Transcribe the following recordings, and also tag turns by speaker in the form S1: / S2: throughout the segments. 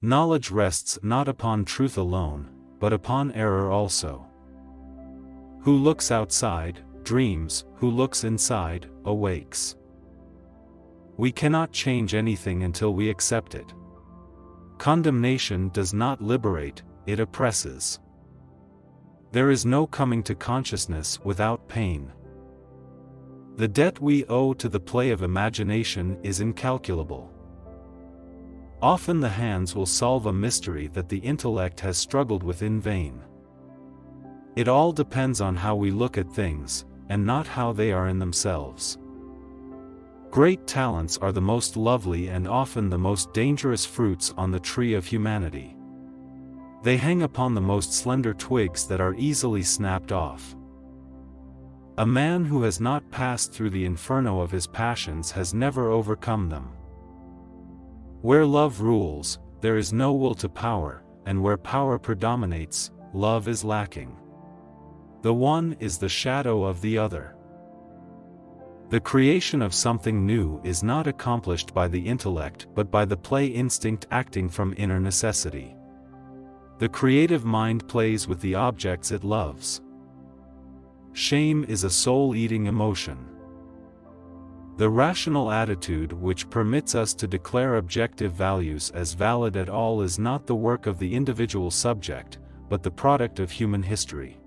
S1: Knowledge rests not upon truth alone, but upon error also. Who looks outside, dreams, who looks inside, awakes. We cannot change anything until we accept it. Condemnation does not liberate, it oppresses. There is no coming to consciousness without pain. The debt we owe to the play of imagination is incalculable. Often the hands will solve a mystery that the intellect has struggled with in vain. It all depends on how we look at things, and not how they are in themselves. Great talents are the most lovely and often the most dangerous fruits on the tree of humanity. They hang upon the most slender twigs that are easily snapped off. A man who has not passed through the inferno of his passions has never overcome them. Where love rules, there is no will to power, and where power predominates, love is lacking. The one is the shadow of the other. The creation of something new is not accomplished by the intellect but by the play instinct acting from inner necessity. The creative mind plays with the objects it loves. Shame is a soul-eating emotion. The rational attitude which permits us to declare objective values as valid at all is not the work of the individual subject, but the product of human history.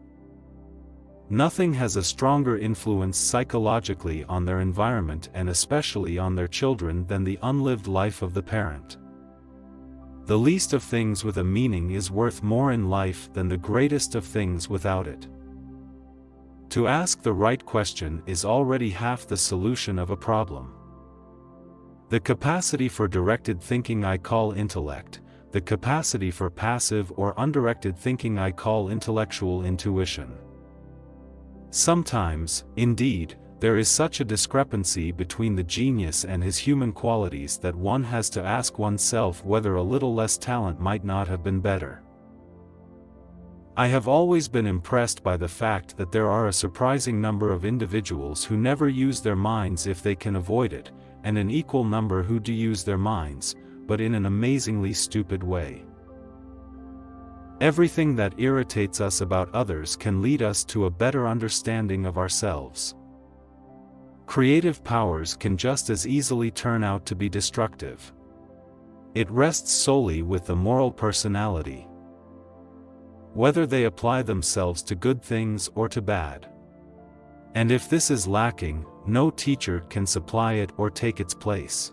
S1: Nothing has a stronger influence psychologically on their environment and especially on their children than the unlived life of the parent. The least of things with a meaning is worth more in life than the greatest of things without it. To ask the right question is already half the solution of a problem. The capacity for directed thinking I call intellect, the capacity for passive or undirected thinking I call intellectual intuition. Sometimes, indeed, there is such a discrepancy between the genius and his human qualities that one has to ask oneself whether a little less talent might not have been better. I have always been impressed by the fact that there are a surprising number of individuals who never use their minds if they can avoid it, and an equal number who do use their minds, but in an amazingly stupid way. Everything that irritates us about others can lead us to a better understanding of ourselves. Creative powers can just as easily turn out to be destructive. It rests solely with the moral personality, whether they apply themselves to good things or to bad. And if this is lacking, no teacher can supply it or take its place.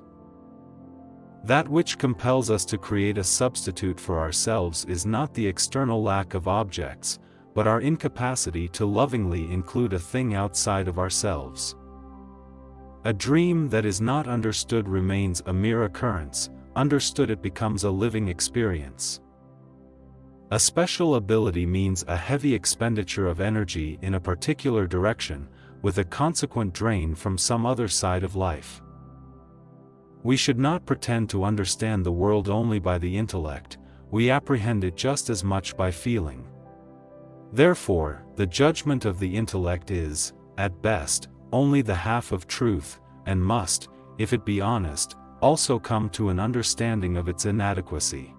S1: That which compels us to create a substitute for ourselves is not the external lack of objects, but our incapacity to lovingly include a thing outside of ourselves. A dream that is not understood remains a mere occurrence, understood it becomes a living experience. A special ability means a heavy expenditure of energy in a particular direction, with a consequent drain from some other side of life. We should not pretend to understand the world only by the intellect, we apprehend it just as much by feeling. Therefore, the judgment of the intellect is, at best, only the half of truth, and must, if it be honest, also come to an understanding of its inadequacy.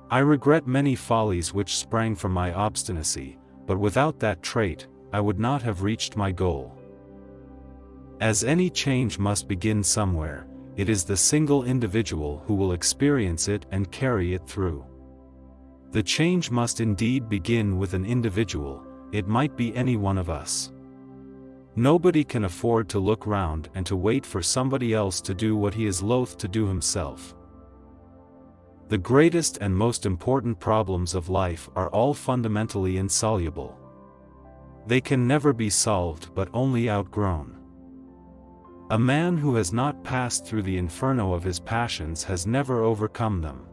S1: I regret many follies which sprang from my obstinacy, but without that trait, I would not have reached my goal. As any change must begin somewhere, it is the single individual who will experience it and carry it through. The change must indeed begin with an individual, it might be any one of us. Nobody can afford to look round and to wait for somebody else to do what he is loath to do himself. The greatest and most important problems of life are all fundamentally insoluble. They can never be solved but only outgrown. A man who has not passed through the inferno of his passions has never overcome them.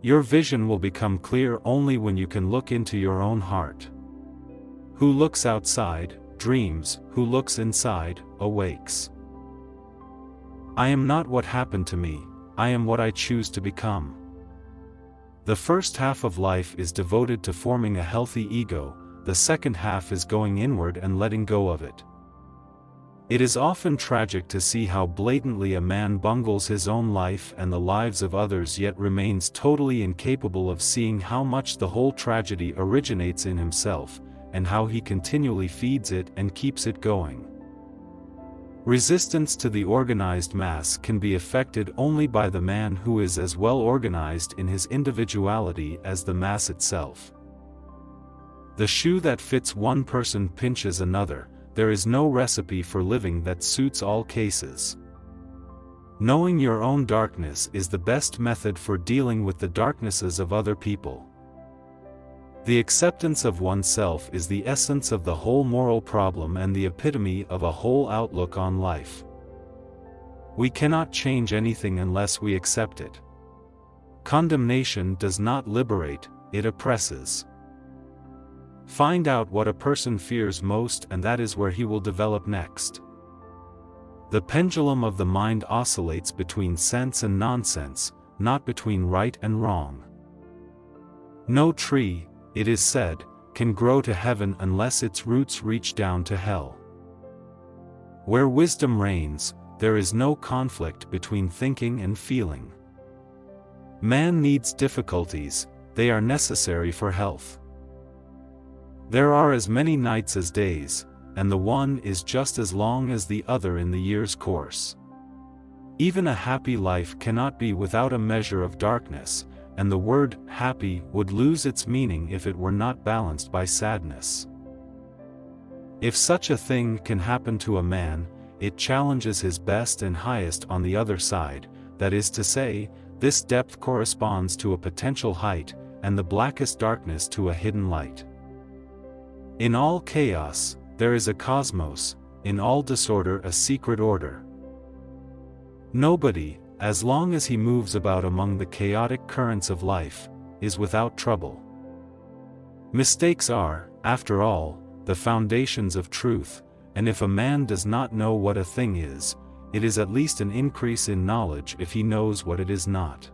S1: Your vision will become clear only when you can look into your own heart. Who looks outside, dreams, who looks inside, awakes. I am not what happened to me, I am what I choose to become. The first half of life is devoted to forming a healthy ego, the second half is going inward and letting go of it. It is often tragic to see how blatantly a man bungles his own life and the lives of others yet remains totally incapable of seeing how much the whole tragedy originates in himself, and how he continually feeds it and keeps it going. Resistance to the organized mass can be effected only by the man who is as well organized in his individuality as the mass itself. The shoe that fits one person pinches another. There is no recipe for living that suits all cases. Knowing your own darkness is the best method for dealing with the darknesses of other people. The acceptance of oneself is the essence of the whole moral problem and the epitome of a whole outlook on life. We cannot change anything unless we accept it. Condemnation does not liberate, it oppresses. Find out what a person fears most, and that is where he will develop next. The pendulum of the mind oscillates between sense and nonsense, not between right and wrong. No tree, it is said, can grow to heaven unless its roots reach down to hell. Where wisdom reigns, there is no conflict between thinking and feeling. Man needs difficulties, they are necessary for health. There are as many nights as days, and the one is just as long as the other in the year's course. Even a happy life cannot be without a measure of darkness, and the word happy would lose its meaning if it were not balanced by sadness. If such a thing can happen to a man, it challenges his best and highest on the other side, that is to say, this depth corresponds to a potential height, and the blackest darkness to a hidden light. In all chaos, there is a cosmos, in all disorder a secret order. Nobody, as long as he moves about among the chaotic currents of life, is without trouble. Mistakes are, after all, the foundations of truth, and if a man does not know what a thing is, it is at least an increase in knowledge if he knows what it is not.